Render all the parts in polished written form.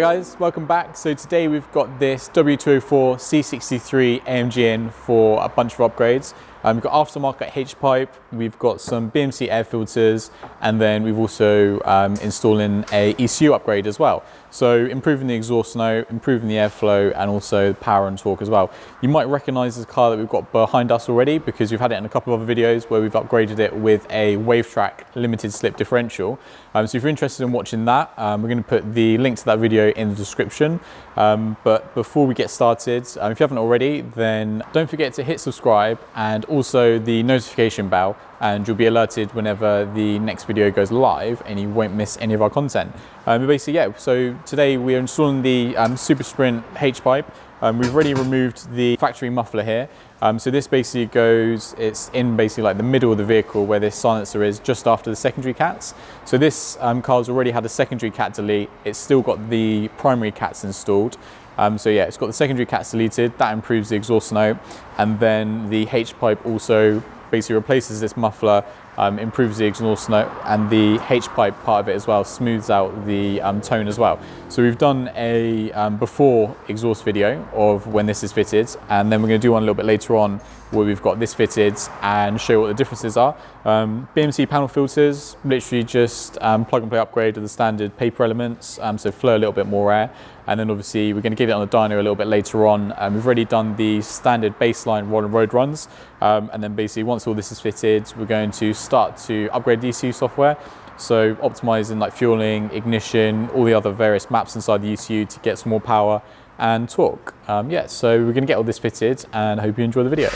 guys, welcome back. So today we've got this W204 C63 AMG in for a bunch of upgrades. We've got aftermarket H-Pipe, we've got some BMC air filters, and then we've also installing a ECU upgrade as well. So improving the exhaust note, improving the airflow, and also the power and torque as well. You might recognize this car that we've got behind us already because we've had it in a couple of other videos where we've upgraded it with a WaveTrack limited slip differential. So if you're interested in watching that, we're going to put the link to that video in the description. But before we get started, if you haven't already, then don't forget to hit subscribe and also the notification bell, and you'll be alerted whenever the next video goes live and you won't miss any of our content. Basically, yeah, so today we're installing the Supersprint H-Pipe. We've already removed the factory muffler here. So this basically goes, it's in basically like the middle of the vehicle where this silencer is, just after the secondary cats. So this car's already had a secondary cat delete. It's still got the primary cats installed. So yeah, it's got the secondary cats deleted. That improves the exhaust note. And then the H-Pipe also basically replaces this muffler, improves the exhaust note, and the H-Pipe part of it as well smooths out the tone as well. So we've done a before exhaust video of when this is fitted, and then we're going to do one a little bit later on where we've got this fitted and show what the differences are. BMC panel filters, literally just plug and play upgrade of the standard paper elements, so flow a little bit more air. And then obviously we're going to get it on the dyno a little bit later on. We've already done the standard baseline road runs. And then basically once all this is fitted, we're going to start to upgrade the ECU software. So optimizing like fueling, ignition, all the other various maps inside the ECU to get some more power and torque. Yeah, so we're going to get all this fitted and I hope you enjoy the video.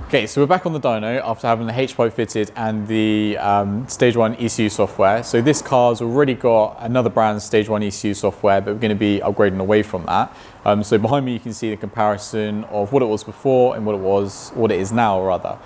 Okay, so we're back on the dyno after having the H-Pipe fitted and the Stage 1 ECU software. So this car's already got another brand's Stage 1 ECU software, but we're going to be upgrading away from that. So behind me you can see the comparison of what it was before and what it is now rather.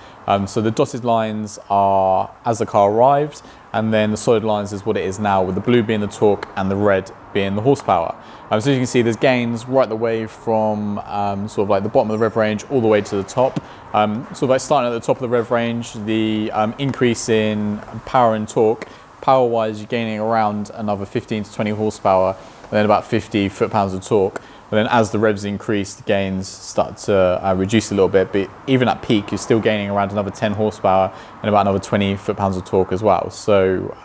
So the dotted lines are as the car arrived, and then the solid lines is what it is now, with the blue being the torque and the red being the horsepower. So as you can see, there's gains right the way from sort of like the bottom of the rev range all the way to the top. Sort of like starting at the top of the rev range, the increase in power and torque, power-wise you're gaining around another 15 to 20 horsepower, and then about 50 foot-pounds of torque. But then as the revs increase, the gains start to reduce a little bit, but even at peak, you're still gaining around another 10 horsepower and about another 20 foot-pounds of torque as well. So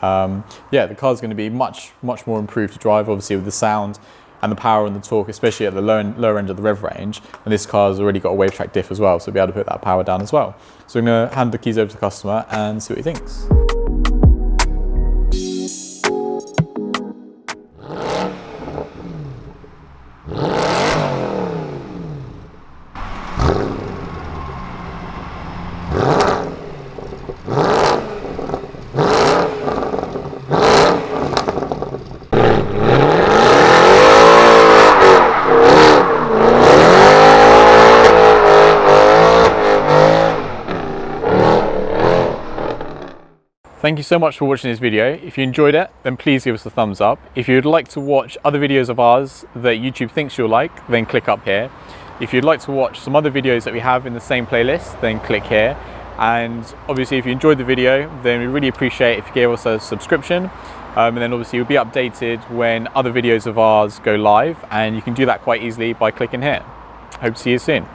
yeah, the car's going to be much more improved to drive, obviously with the sound and the power and the torque, especially at the lower end of the rev range. And this car's already got a WaveTrack diff as well, so we'll be able to put that power down as well. So I'm going to hand the keys over to the customer and see what he thinks. Thank you so much for watching this video. If you enjoyed it, then please give us a thumbs up. If you'd like to watch other videos of ours that YouTube thinks you'll like, then click up here. If you'd like to watch some other videos that we have in the same playlist, then click here. And obviously if you enjoyed the video, then we really appreciate if you gave us a subscription. And then obviously you'll be updated when other videos of ours go live, and you can do that quite easily by clicking here. Hope to see you soon.